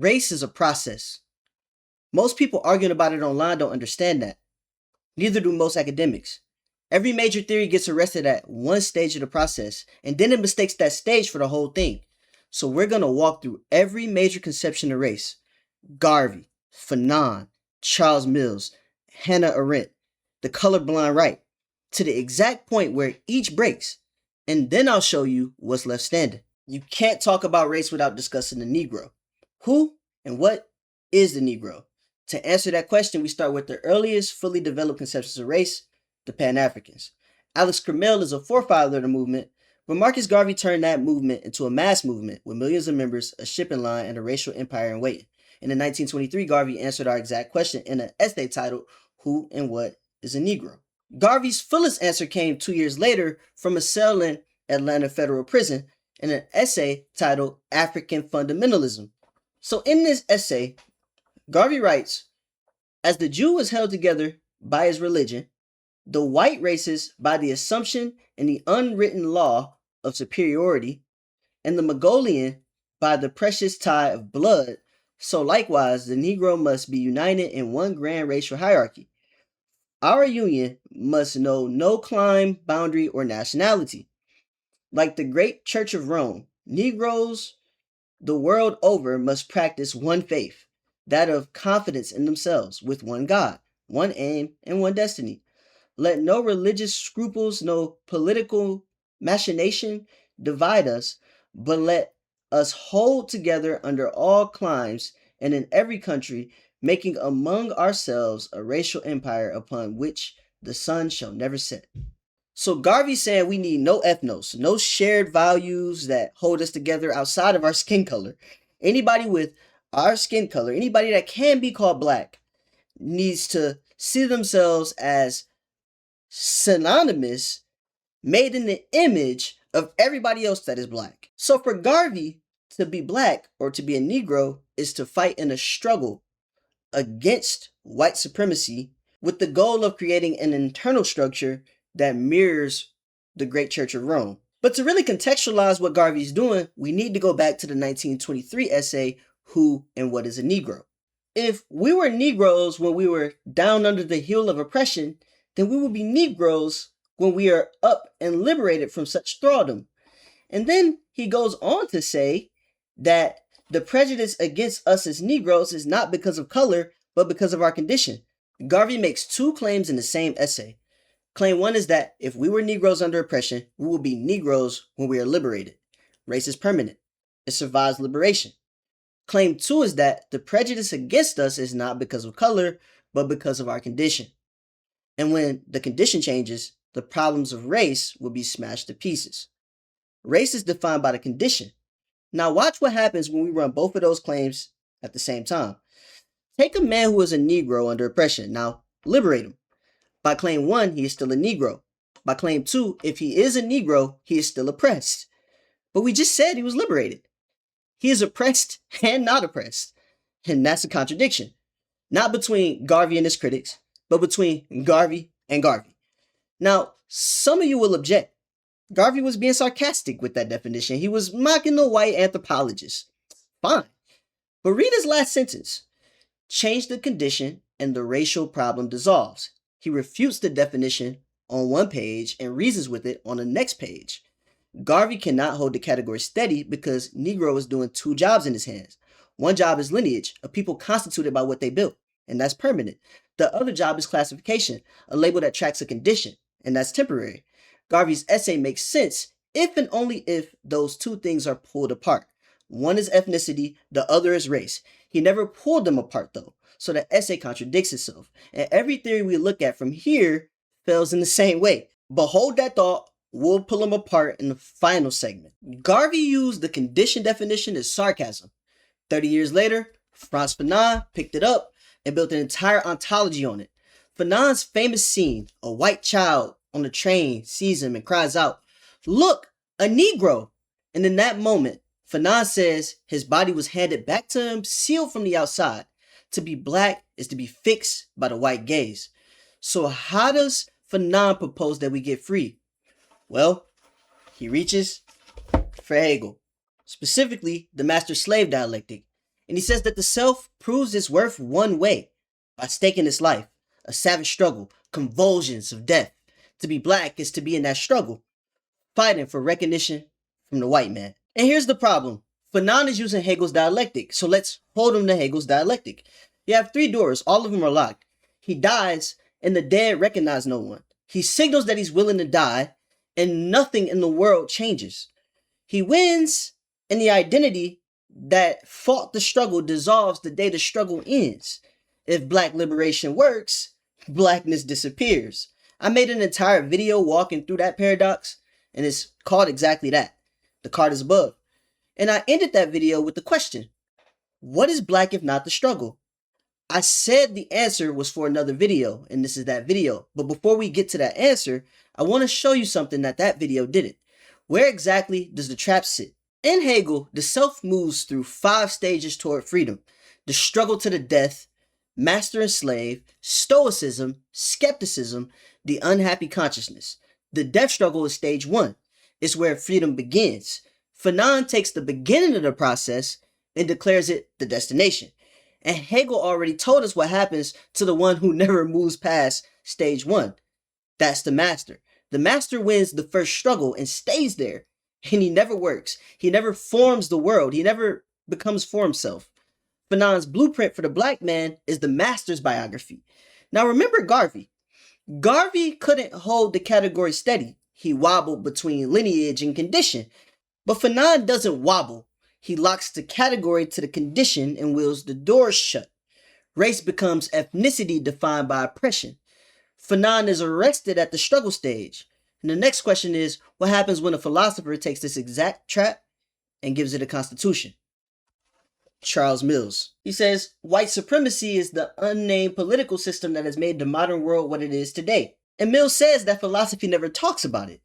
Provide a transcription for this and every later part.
Race is a process. Most people arguing about it online don't understand that. Neither do most academics. Every major theory gets arrested at one stage of the process, and then it mistakes that stage for the whole thing. So we're going to walk through every major conception of race. Garvey, Fanon, Charles Mills, Hannah Arendt, the colorblind right, to the exact point where each breaks. And then I'll show you what's left standing. You can't talk about race without discussing the Negro. Who and what is the Negro? To answer that question, we start with the earliest fully developed conceptions of race, the Pan-Africans. Alex Cromell is a forefather of the movement, but Marcus Garvey turned that movement into a mass movement with millions of members, a shipping line, and a racial empire in waiting. And in 1923, Garvey answered our exact question in an essay titled, Who and What is a Negro? Garvey's fullest answer came 2 years later from a cell in Atlanta Federal Prison in an essay titled African Fundamentalism. So in this essay, Garvey writes, as the Jew was held together by his religion, the white races by the assumption and the unwritten law of superiority, and the Mongolian by the precious tie of blood, so likewise the Negro must be united in one grand racial hierarchy. Our union must know no clime, boundary, or nationality. Like the great Church of Rome, Negroes the world over must practice one faith, that of confidence in themselves, with one God, one aim, and one destiny. Let no religious scruples, no political machination divide us, but let us hold together under all climes and in every country, making among ourselves a racial empire upon which the sun shall never set. So Garvey's saying we need no ethnos, no shared values that hold us together outside of our skin color. Anybody with our skin color, anybody that can be called black, needs to see themselves as synonymous, made in the image of everybody else that is black. So for Garvey, to be black or to be a Negro is to fight in a struggle against white supremacy with the goal of creating an internal structure that mirrors the great Church of Rome. But to really contextualize what Garvey's doing, we need to go back to the 1923 essay, Who and What is a Negro? If we were Negroes when we were down under the heel of oppression, then we will be Negroes when we are up and liberated from such thraldom. And then he goes on to say that the prejudice against us as Negroes is not because of color, but because of our condition. Garvey makes two claims in the same essay. Claim one is that if we were Negroes under oppression, we will be Negroes when we are liberated. Race is permanent. It survives liberation. Claim two is that the prejudice against us is not because of color, but because of our condition. And when the condition changes, the problems of race will be smashed to pieces. Race is defined by the condition. Now watch what happens when we run both of those claims at the same time. Take a man who is a Negro under oppression. Now liberate him. By claim one, he is still a Negro. By claim two, if he is a Negro, he is still oppressed. But we just said he was liberated. He is oppressed and not oppressed. And that's a contradiction. Not between Garvey and his critics, but between Garvey and Garvey. Now, some of you will object. Garvey was being sarcastic with that definition. He was mocking the white anthropologists. Fine. But read his last sentence. Change the condition and the racial problem dissolves. He refutes the definition on one page and reasons with it on the next page. Garvey cannot hold the category steady because Negro is doing two jobs in his hands. One job is lineage, a people constituted by what they built, and that's permanent. The other job is classification, a label that tracks a condition, and that's temporary. Garvey's essay makes sense if and only if those two things are pulled apart. One is ethnicity, the other is race. He never pulled them apart though, so the essay contradicts itself. And every theory we look at from here fails in the same way. But hold that thought, we'll pull them apart in the final segment. Garvey used the condition definition as sarcasm. 30 years later, Frantz Fanon picked it up and built an entire ontology on it. Fanon's famous scene, a white child on the train sees him and cries out, "Look, a Negro!" And in that moment, Fanon says his body was handed back to him, sealed from the outside. To be black is to be fixed by the white gaze. So how does Fanon propose that we get free? Well, he reaches for Hegel, specifically the master-slave dialectic. And he says that the self proves its worth one way, by staking its life, a savage struggle, convulsions of death. To be black is to be in that struggle, fighting for recognition from the white man. And here's the problem. Fanon is using Hegel's dialectic, so let's hold him to Hegel's dialectic. You have 3 doors, all of them are locked. He dies, and the dead recognize no one. He signals that he's willing to die, and nothing in the world changes. He wins, and the identity that fought the struggle dissolves the day the struggle ends. If black liberation works, blackness disappears. I made an entire video walking through that paradox, and it's called exactly that. The card is above. And I ended that video with the question, what is black if not the struggle? I said the answer was for another video, and this is that video. But before we get to that answer, I want to show you something that video didn't. Where exactly does the trap sit? In Hegel, the self moves through 5 stages toward freedom. The struggle to the death, master and slave, stoicism, skepticism, the unhappy consciousness. The death struggle is stage 1. It's where freedom begins. Fanon takes the beginning of the process and declares it the destination. And Hegel already told us what happens to the one who never moves past stage 1. That's the master. The master wins the first struggle and stays there. And he never works. He never forms the world. He never becomes for himself. Fanon's blueprint for the black man is the master's biography. Now remember Garvey. Garvey couldn't hold the category steady. He wobbled between lineage and condition. But Fanon doesn't wobble. He locks the category to the condition and wills the doors shut. Race becomes ethnicity defined by oppression. Fanon is arrested at the struggle stage. And the next question is, what happens when a philosopher takes this exact trap and gives it a constitution? Charles Mills. He says, white supremacy is the unnamed political system that has made the modern world what it is today. And Mills says that philosophy never talks about it.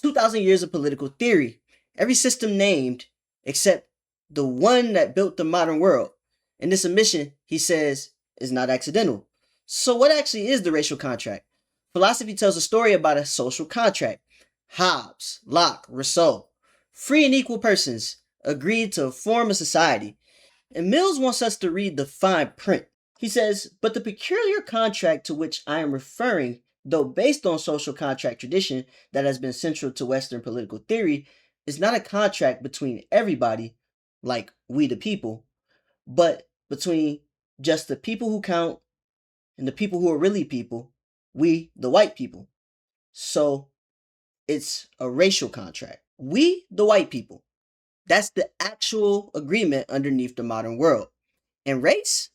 2,000 years of political theory. Every system named except the one that built the modern world. And this omission, he says, is not accidental. So what actually is the racial contract? Philosophy tells a story about a social contract. Hobbes, Locke, Rousseau, free and equal persons, agreed to form a society. And Mills wants us to read the fine print. He says, but the peculiar contract to which I am referring, though based on social contract tradition that has been central to Western political theory, is not a contract between everybody, like we the people, but between just the people who count and the people who are really people, we the white people. So it's a racial contract. We the white people. That's the actual agreement underneath the modern world. And race?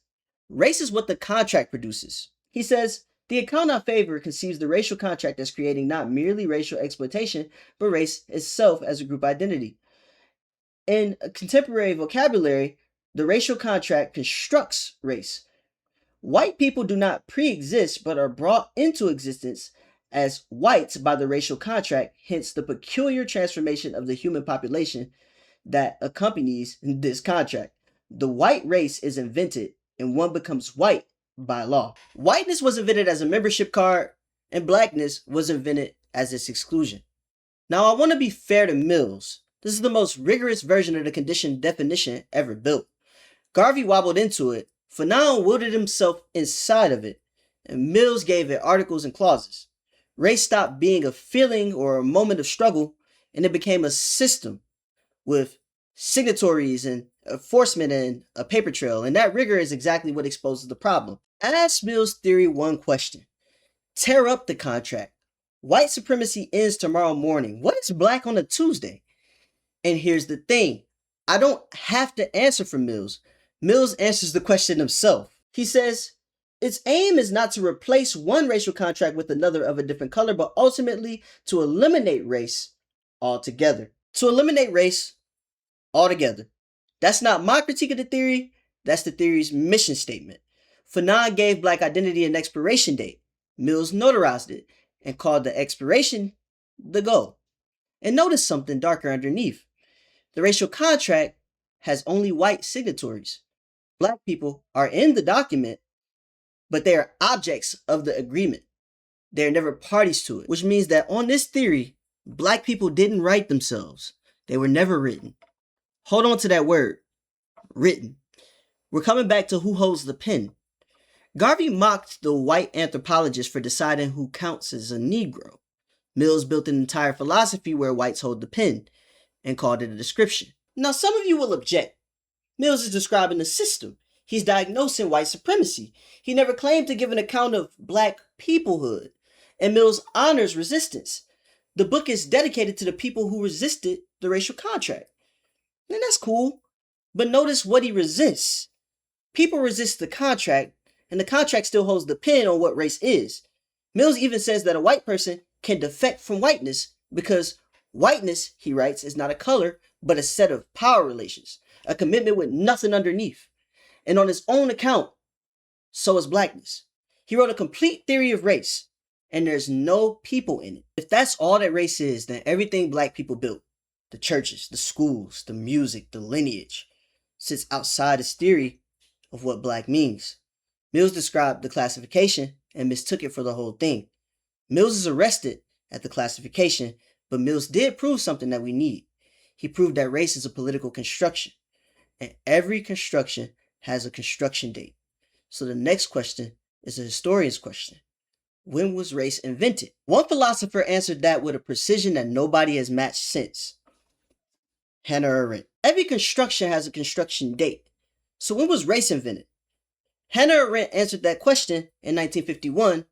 Race is what the contract produces. He says, the account I favor conceives the racial contract as creating not merely racial exploitation, but race itself as a group identity. In a contemporary vocabulary, the racial contract constructs race. White people do not pre-exist, but are brought into existence as whites by the racial contract, hence the peculiar transformation of the human population that accompanies this contract. The white race is invented, and one becomes white by law. Whiteness was invented as a membership card, and blackness was invented as its exclusion. Now, I want to be fair to Mills. This is the most rigorous version of the condition definition ever built. Garvey wobbled into it, Fanon wielded himself inside of it, and Mills gave it articles and clauses. Race stopped being a feeling or a moment of struggle, and it became a system with signatories and enforcement and a paper trail, and that rigor is exactly what exposes the problem. Ask Mills' theory one question. Tear up the contract. White supremacy ends tomorrow morning. What is black on a Tuesday? And here's the thing. I don't have to answer for Mills. Mills answers the question himself. He says, its aim is not to replace one racial contract with another of a different color, but ultimately to eliminate race altogether. To eliminate race altogether. That's not my critique of the theory. That's the theory's mission statement. Fanon gave black identity an expiration date. Mills notarized it and called the expiration the goal. And notice something darker underneath. The racial contract has only white signatories. Black people are in the document, but they are objects of the agreement. They are never parties to it, which means that on this theory, black people didn't write themselves. They were never written. Hold on to that word, written. We're coming back to who holds the pen. Garvey mocked the white anthropologist for deciding who counts as a Negro. Mills built an entire philosophy where whites hold the pen and called it a description. Now, some of you will object. Mills is describing the system. He's diagnosing white supremacy. He never claimed to give an account of black peoplehood. And Mills honors resistance. The book is dedicated to the people who resisted the racial contract. And that's cool. But notice what he resists. People resist the contract, and the contract still holds the pen on what race is. Mills even says that a white person can defect from whiteness because whiteness, he writes, is not a color, but a set of power relations, a commitment with nothing underneath. And on his own account, so is blackness. He wrote a complete theory of race, and there's no people in it. If that's all that race is, then everything black people built, the churches, the schools, the music, the lineage, sits outside his theory of what black means. Mills described the classification and mistook it for the whole thing. Mills is arrested at the classification, but Mills did prove something that we need. He proved that race is a political construction, and every construction has a construction date. So the next question is a historian's question. When was race invented? One philosopher answered that with a precision that nobody has matched since. Hannah Arendt. Every construction has a construction date. So when was race invented? Hannah Arendt answered that question in 1951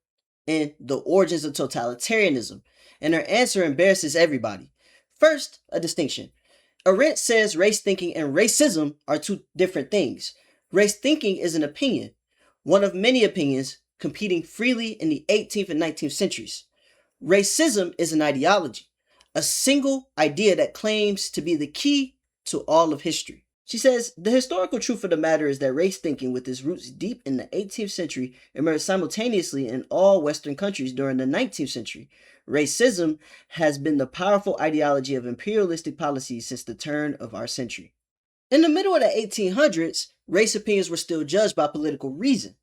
in The Origins of Totalitarianism, and her answer embarrasses everybody. First, a distinction. Arendt says race thinking and racism are two different things. Race thinking is an opinion, one of many opinions competing freely in the 18th and 19th centuries. Racism is an ideology, a single idea that claims to be the key to all of history. She says, the historical truth of the matter is that race thinking with its roots deep in the 18th century emerged simultaneously in all Western countries during the 19th century. Racism has been the powerful ideology of imperialistic policies since the turn of our century. In the middle of the 1800s, race opinions were still judged by political reason.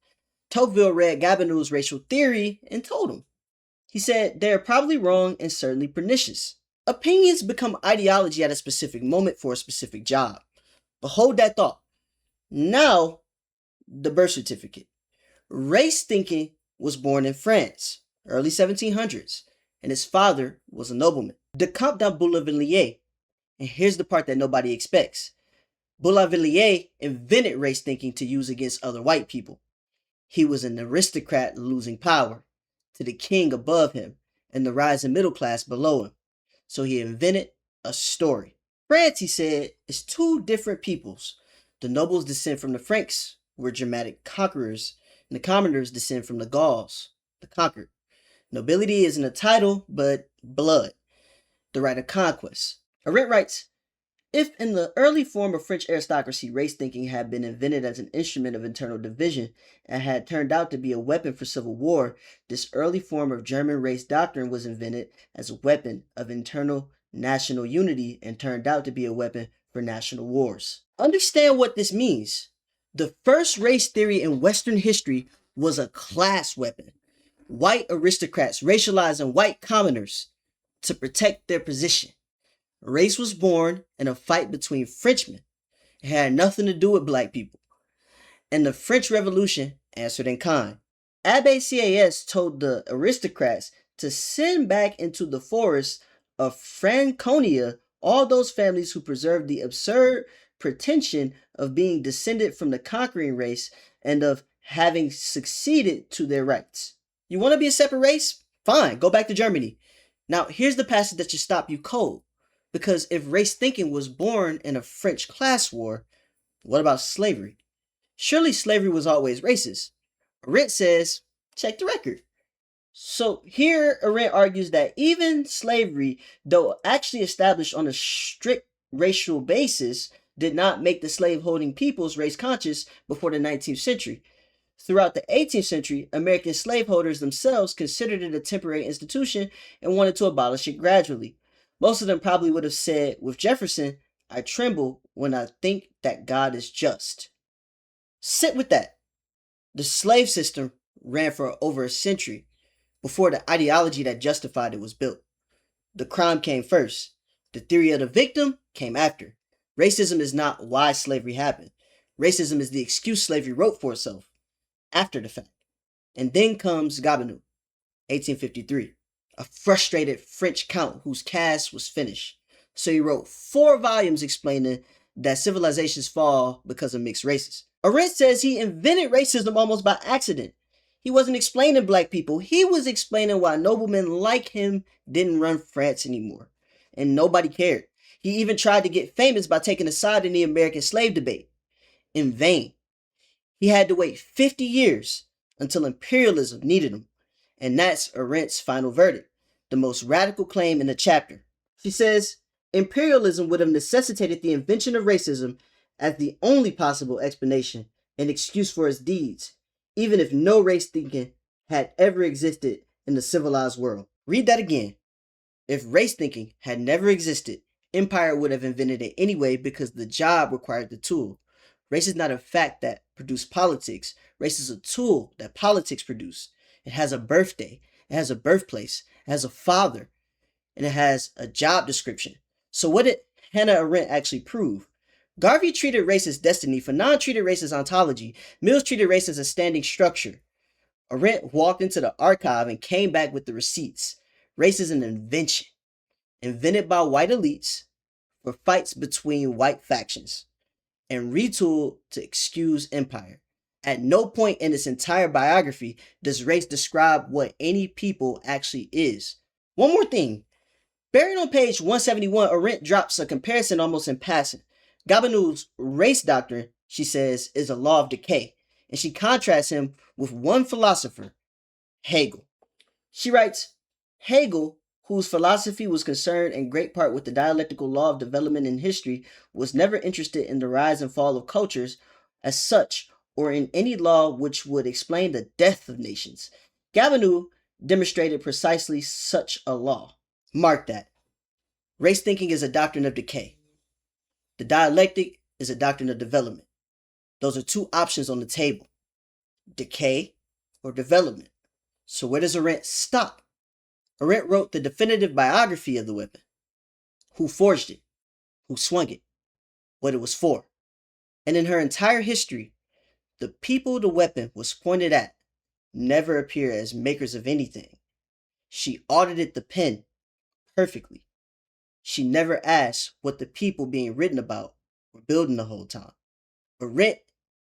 Tocqueville read Gobineau's racial theory and told him. He said, they are probably wrong and certainly pernicious. Opinions become ideology at a specific moment for a specific job. But hold that thought. Now, the birth certificate. Race thinking was born in France, early 1700s, and his father was a nobleman, the Comte de Boulevilliers. And here's the part that nobody expects. Boulevilliers invented race thinking to use against other white people. He was an aristocrat losing power to the king above him and the rising middle class below him. So he invented a story. France, he said, is two different peoples. The nobles descend from the Franks, who were Germanic conquerors, and the commoners descend from the Gauls, the conquered. Nobility isn't a title, but blood, the right of conquest. Arendt writes, if in the early form of French aristocracy, race thinking had been invented as an instrument of internal division and had turned out to be a weapon for civil war, this early form of German race doctrine was invented as a weapon of internal national unity and turned out to be a weapon for national wars. Understand what this means. The first race theory in Western history was a class weapon. White aristocrats racializing white commoners to protect their position. Race was born in a fight between Frenchmen. It had nothing to do with black people. And the French Revolution answered in kind. Abbe Sieyès told the aristocrats to send back into the forests of Franconia all those families who preserved the absurd pretension of being descended from the conquering race and of having succeeded to their rights. You want to be a separate race? Fine, go back to Germany. Now, here's the passage that should stop you cold. Because if race thinking was born in a French class war, what about slavery? Surely slavery was always racist. Arendt says, check the record. So here Arendt argues that even slavery, though actually established on a strict racial basis, did not make the slave-holding peoples race conscious before the 19th century. Throughout the 18th century, American slaveholders themselves considered it a temporary institution and wanted to abolish it gradually. Most of them probably would have said with Jefferson, I tremble when I think that God is just. Sit with that. The slave system ran for over a century before the ideology that justified it was built. The crime came first. The theory of the victim came after. Racism is not why slavery happened. Racism is the excuse slavery wrote for itself after the fact. And then comes Gobineau, 1853, a frustrated French count whose caste was finished. So he wrote 4 volumes explaining that civilizations fall because of mixed races. Arendt says he invented racism almost by accident. He wasn't explaining black people. He was explaining why noblemen like him didn't run France anymore. And nobody cared. He even tried to get famous by taking a side in the American slave debate. In vain. He had to wait 50 years until imperialism needed him. And that's Arendt's final verdict, the most radical claim in the chapter. She says, imperialism would have necessitated the invention of racism as the only possible explanation and excuse for its deeds, even if no race thinking had ever existed in the civilized world. Read that again. If race thinking had never existed, empire would have invented it anyway because the job required the tool. Race is not a fact that produced politics. Race is a tool that politics produce. It has a birthday, it has a birthplace, it has a father, and it has a job description. So what did Hannah Arendt actually prove? Garvey treated race as destiny, Fanon treated race as ontology, Mills treated race as a standing structure. Arendt walked into the archive and came back with the receipts. Race is an invention, invented by white elites for fights between white factions, and retooled to excuse empire. At no point in its entire biography does race describe what any people actually is. One more thing. Buried on page 171, Arendt drops a comparison almost in passing. Gobineau's race doctrine, she says, is a law of decay, and she contrasts him with one philosopher, Hegel. She writes, Hegel, whose philosophy was concerned in great part with the dialectical law of development in history, was never interested in the rise and fall of cultures as such, or in any law which would explain the death of nations. Gobineau demonstrated precisely such a law. Mark that. Race thinking is a doctrine of decay. The dialectic is a doctrine of development. Those are 2 options on the table. Decay or development. So where does Arendt stop? Arendt wrote the definitive biography of the weapon. Who forged it? Who swung it? What it was for? And in her entire history, the people the weapon was pointed at never appear as makers of anything. She audited the pen perfectly. She never asked what the people being written about were building the whole time. Arendt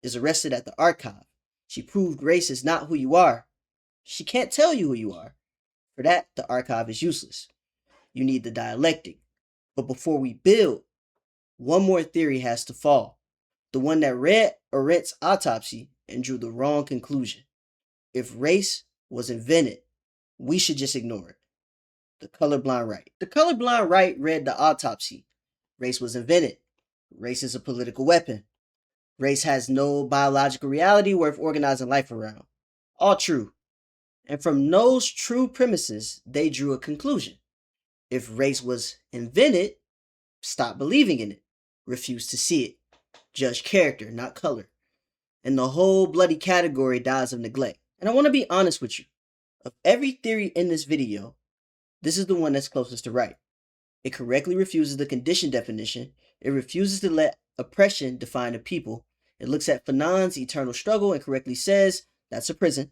is arrested at the archive. She proved race is not who you are. She can't tell you who you are. For that, the archive is useless. You need the dialectic. But before we build, one more theory has to fall. The one that read Arendt's autopsy and drew the wrong conclusion. If race was invented, we should just ignore it. The colorblind right. The colorblind right read the autopsy. Race was invented. Race is a political weapon. Race has no biological reality worth organizing life around. All true. And from those true premises, they drew a conclusion. If race was invented, stop believing in it. Refuse to see it. Judge character, not color. And the whole bloody category dies of neglect. And I want to be honest with you. Of every theory in this video, this is the one that's closest to right. It correctly refuses the condition definition. It refuses to let oppression define a people. It looks at Fanon's eternal struggle and correctly says that's a prison.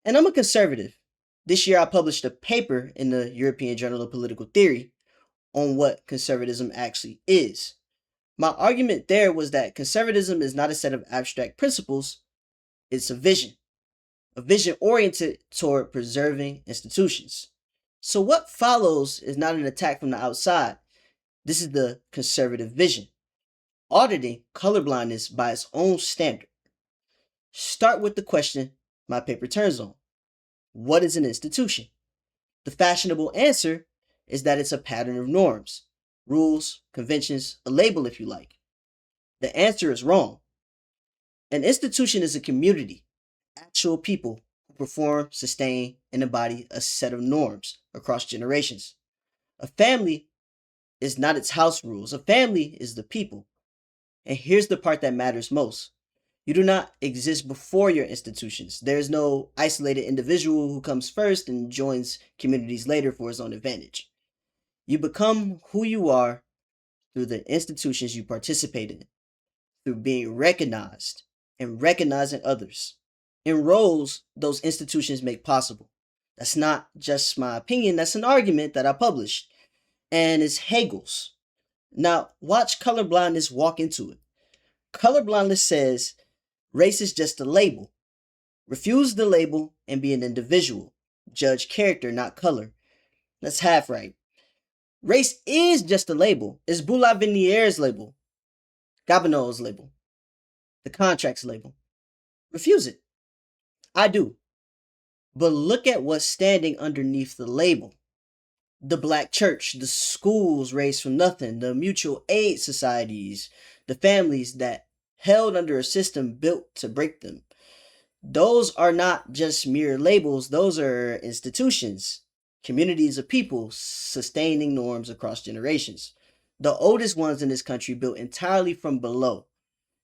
And I'm a conservative. This year I published a paper in the European Journal of Political Theory on what conservatism actually is. My argument there was that conservatism is not a set of abstract principles, it's a vision oriented toward preserving institutions. So what follows is not an attack from the outside. This is the conservative vision, auditing colorblindness by its own standard. Start with the question my paper turns on. What is an institution? The fashionable answer is that it's a pattern of norms, rules, conventions, a label if you like. The answer is wrong. An institution is a community, actual people who perform, sustain, and embody a set of norms across generations. A family is not its house rules. A family is the people. And here's the part that matters most. You do not exist before your institutions. There is no isolated individual who comes first and joins communities later for his own advantage. You become who you are through the institutions you participate in. through being recognized and recognizing others in roles those institutions make possible. That's not just my opinion, that's an argument that I published, and it's Hegel's. Now, watch colorblindness walk into it. Colorblindness says race is just a label. Refuse the label and be an individual. Judge character, not color. That's half right. Race is just a label. It's Boulavinier's label, Gobineau's label, the contract's label. Refuse it. I do. But look at what's standing underneath the label. The black church, the schools raised from nothing, the mutual aid societies, the families that held under a system built to break them. Those are not just mere labels, those are institutions, communities of people sustaining norms across generations. The oldest ones in this country built entirely from below.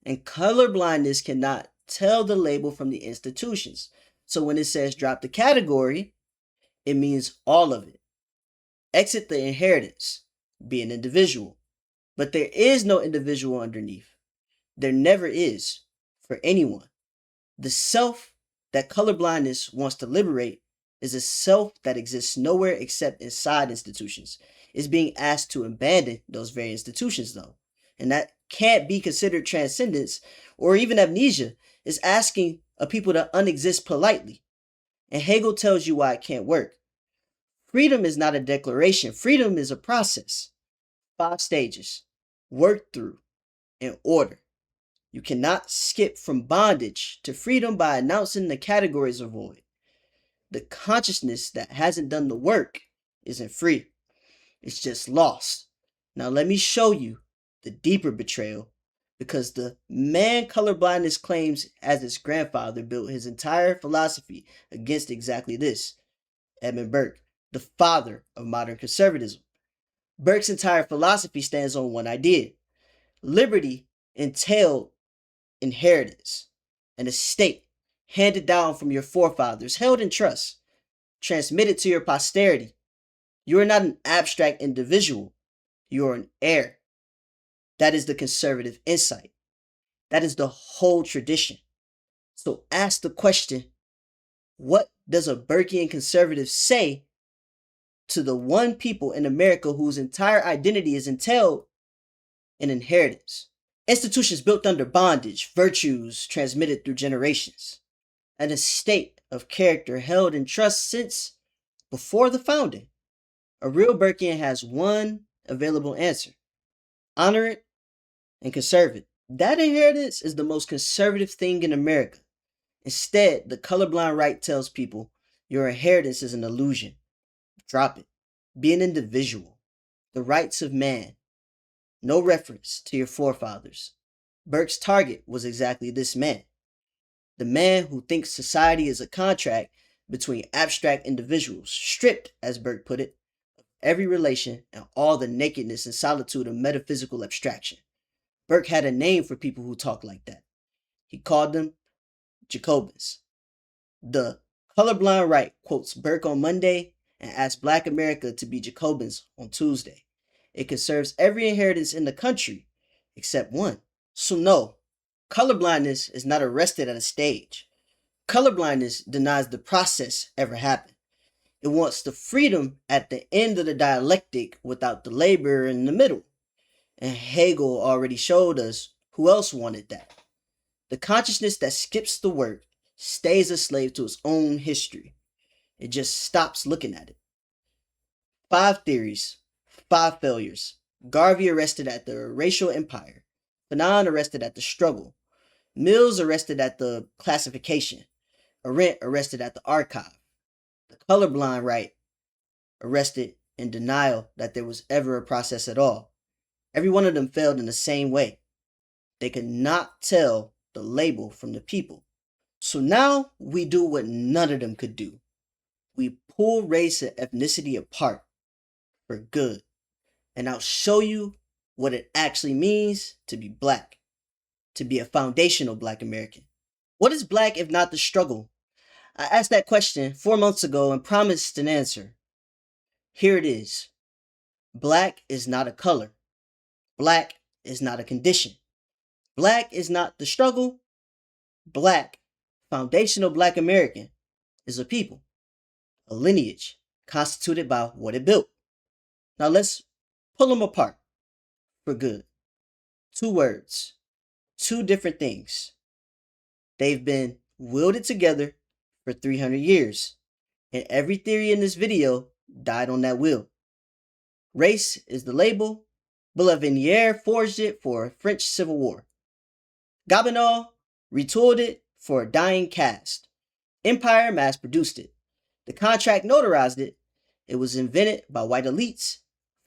And colorblindness cannot tell the label from the institutions. So when it says drop the category, it means all of it. Exit the inheritance, be an individual. But there is no individual underneath. There never is for anyone. The self that colorblindness wants to liberate is a self that exists nowhere except inside institutions. It's being asked to abandon those very institutions, though. And that can't be considered transcendence or even amnesia. It's asking a people to unexist politely. And Hegel tells you why it can't work. Freedom is not a declaration. Freedom is a process. 5 stages. Work through in order. You cannot skip from bondage to freedom by announcing the categories are void. The consciousness that hasn't done the work isn't free. It's just lost. Now let me show you the deeper betrayal, because the man colorblindness claims as its grandfather built his entire philosophy against exactly this. Edmund Burke, the father of modern conservatism. Burke's entire philosophy stands on one idea. Liberty entailed inheritance, an estate handed down from your forefathers, held in trust, transmitted to your posterity. You are not an abstract individual. You are an heir. That is the conservative insight. That is the whole tradition. So ask the question, what does a Burkean conservative say to the one people in America whose entire identity is entailed in inheritance? Institutions built under bondage, virtues transmitted through generations, an estate of character held in trust since before the founding. A real Burkean has one available answer: honor it and conserve it. That inheritance is the most conservative thing in America. Instead, the colorblind right tells people your inheritance is an illusion. Drop it. Be an individual. The rights of man. No reference to your forefathers. Burke's target was exactly this man. The man who thinks society is a contract between abstract individuals, stripped, as Burke put it, of every relation and all the nakedness and solitude of metaphysical abstraction. Burke had a name for people who talk like that. He called them Jacobins. The colorblind right quotes Burke on Monday and asks Black America to be Jacobins on Tuesday. It conserves every inheritance in the country except one. So no, colorblindness is not arrested at a stage. Colorblindness denies the process ever happened. It wants the freedom at the end of the dialectic without the labor in the middle. And Hegel already showed us who else wanted that. The consciousness that skips the work stays a slave to its own history. It just stops looking at it. 5 theories, 5 failures. Garvey arrested at the racial empire. Fanon arrested at the struggle. Mills arrested at the classification. Arendt arrested at the archive. The colorblind right arrested in denial that there was ever a process at all. Every one of them failed in the same way. They could not tell the label from the people. So now we do what none of them could do. We pull race and ethnicity apart for good. And I'll show you what it actually means to be Black, to be a foundational Black American. What is Black if not the struggle? I asked that question 4 months ago and promised an answer. Here it is. Black is not a color. Black is not a condition. Black is not the struggle. Black, foundational Black American, is a people, a lineage constituted by what it built. Now let's pull them apart for good. Two words, two different things. They've been wielded together for 300 years, and every theory in this video died on that wheel. Race is the label. Boulainville forged it for a French Civil War. Gobineau retooled it for a dying caste. Empire mass-produced it. The contract notarized it. It was invented by white elites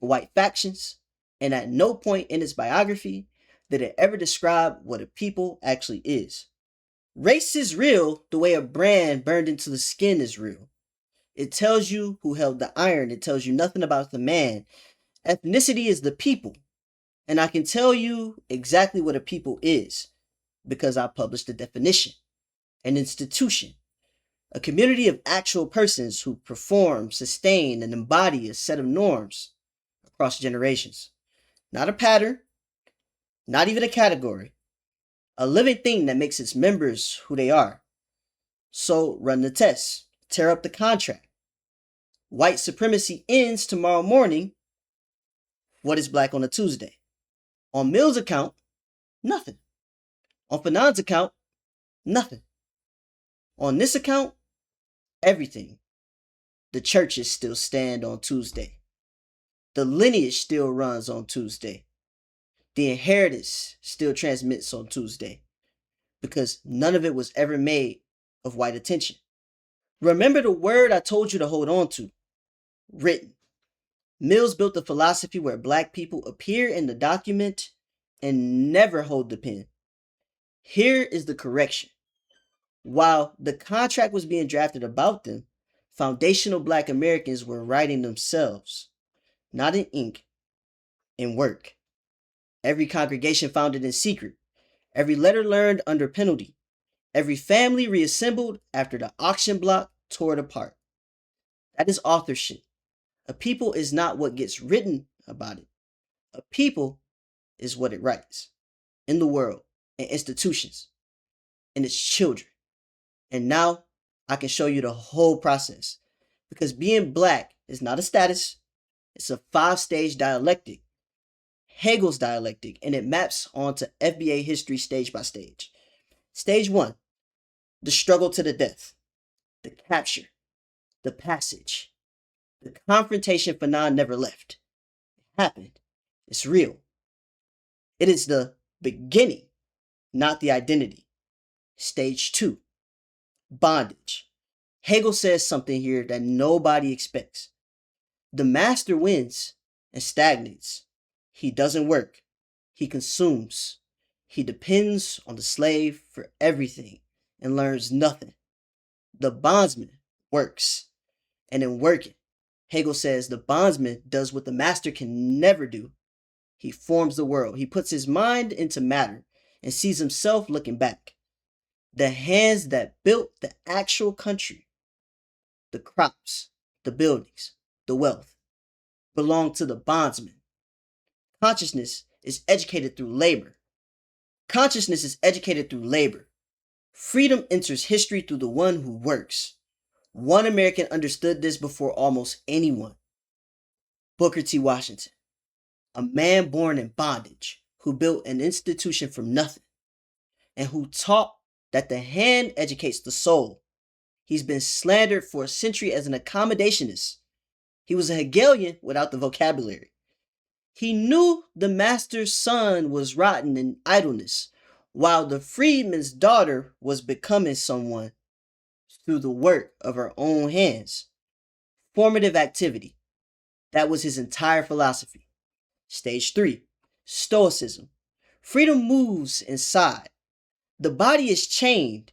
for white factions, and at no point in its biography did it ever describe what a people actually is. Race is real the way a brand burned into the skin is real. It tells you who held the iron. It tells you nothing about the man. Ethnicity is the people. And I can tell you exactly what a people is because I published a definition, an institution, a community of actual persons who perform, sustain, and embody a set of norms across generations. Not a pattern, not even a category, a living thing that makes its members who they are. So run the test, tear up the contract. White supremacy ends tomorrow morning. What is black on a Tuesday? On Mill's account, nothing. On Fanon's account, nothing. On this account, everything. The churches still stand on Tuesday. The lineage still runs on Tuesday. The inheritance still transmits on Tuesday. Because none of it was ever made of white attention. Remember the word I told you to hold on to. Written. Mills built a philosophy where black people appear in the document and never hold the pen. Here is the correction. While the contract was being drafted about them, foundational Black Americans were writing themselves, not in ink, in work. Every congregation founded in secret, every letter learned under penalty, every family reassembled after the auction block tore it apart. That is authorship. A people is not what gets written about it. A people is what it writes in the world, in institutions, in its children. And now I can show you the whole process because being black is not a status. It's a 5-stage dialectic, Hegel's dialectic, and it maps onto FBA history stage by stage. Stage 1, the struggle to the death, the capture, the passage, the confrontation Fanon never left. It happened. It's real. It is the beginning, not the identity. Stage 2, bondage. Hegel says something here that nobody expects. The master wins and stagnates. He doesn't work. He consumes. He depends on the slave for everything and learns nothing. The bondsman works. And in working, Hegel says the bondsman does what the master can never do. He forms the world. He puts his mind into matter and sees himself looking back. The hands that built the actual country, the crops, the buildings, the wealth, belong to the bondsman. Consciousness is educated through labor. Consciousness is educated through labor. Freedom enters history through the one who works. One American understood this before almost anyone. Booker T. Washington, a man born in bondage who built an institution from nothing and who taught that the hand educates the soul. He's been slandered for a century as an accommodationist. He was a Hegelian without the vocabulary. He knew the master's son was rotten in idleness, while the freedman's daughter was becoming someone through the work of her own hands. Formative activity. That was his entire philosophy. Stage 3, Stoicism. Freedom moves inside. The body is chained.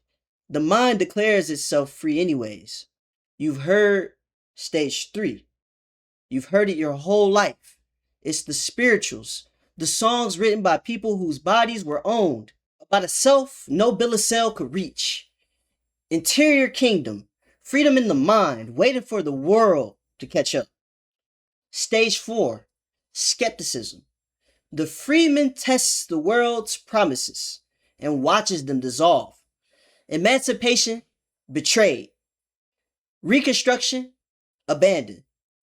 The mind declares itself free anyways. You've heard stage 3. You've heard it your whole life. It's the spirituals, the songs written by people whose bodies were owned, about a self no bill of sale could reach. Interior kingdom, freedom in the mind, waiting for the world to catch up. Stage 4, skepticism. The freeman tests the world's promises and watches them dissolve. Emancipation, betrayed. Reconstruction, abandoned.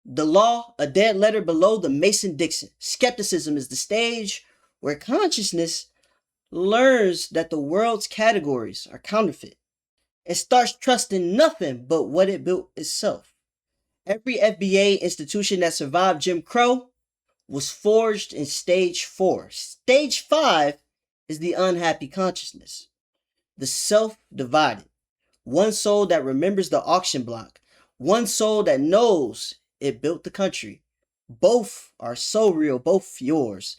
The law, a dead letter below the Mason-Dixon. Skepticism is the stage where consciousness learns that the world's categories are counterfeit. It starts trusting nothing but what it built itself. Every FBA institution that survived Jim Crow was forged in stage 4. Stage 5 is the unhappy consciousness. The self-divided. One soul that remembers the auction block. One soul that knows it built the country. Both are so real, both yours.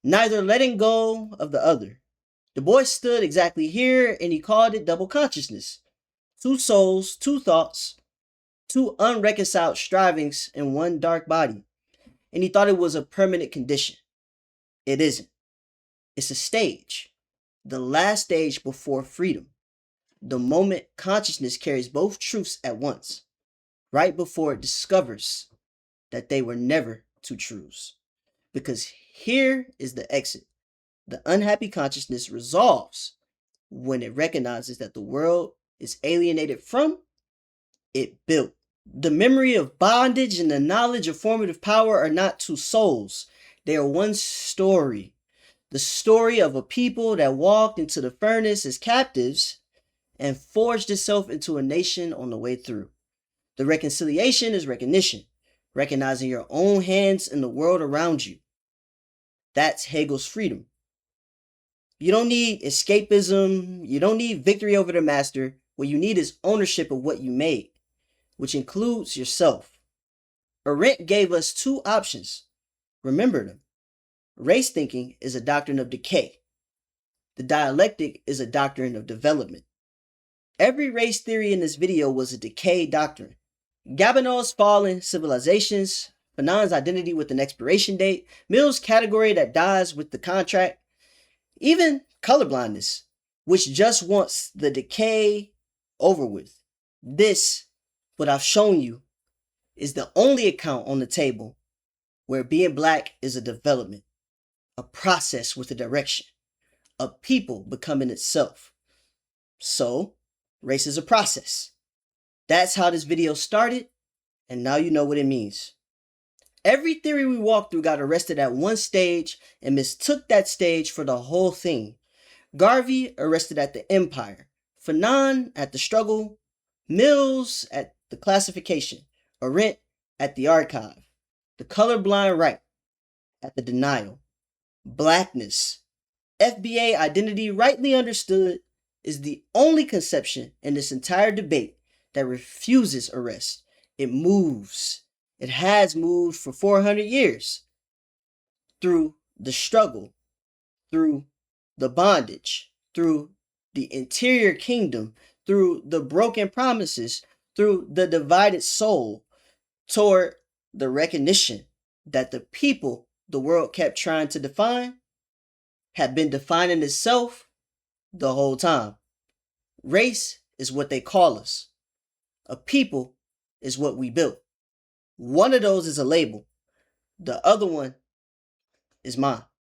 Neither letting go of the other. Du Bois stood exactly here and he called it double consciousness. Two souls, two thoughts, two unreconciled strivings in one dark body. And he thought it was a permanent condition. It isn't. It's a stage. The last stage before freedom. The moment consciousness carries both truths at once. Right before it discovers that they were never two truths. Because here is the exit. The unhappy consciousness resolves when it recognizes that the world is alienated from, it built. The memory of bondage and the knowledge of formative power are not two souls. They are one story. The story of a people that walked into the furnace as captives and forged itself into a nation on the way through. The reconciliation is recognition, recognizing your own hands in the world around you. That's Hegel's freedom. You don't need escapism. You don't need victory over the master. What you need is ownership of what you made, which includes yourself. Arendt gave us two options. Remember them. Race thinking is a doctrine of decay. The dialectic is a doctrine of development. Every race theory in this video was a decay doctrine. Gabon's fallen civilizations, Fanon's identity with an expiration date, Mill's category that dies with the contract, even colorblindness, which just wants the decay over with. This, what I've shown you, is the only account on the table where being black is a development, a process with a direction, a people becoming itself. So, race is a process. That's how this video started, and now you know what it means. Every theory we walked through got arrested at one stage and mistook that stage for the whole thing. Garvey arrested at the empire, Fanon at the struggle, Mills at the classification, Arendt at the archive, the colorblind right at the denial. Blackness, FBA identity rightly understood, is the only conception in this entire debate that refuses arrest. It moves. It has moved for 400 years through the struggle, through the bondage, through the interior kingdom, through the broken promises, through the divided soul, toward the recognition that the people the world kept trying to define had been defining itself the whole time. Race is what they call us. A people is what we built. One of those is a label. The other one is mine.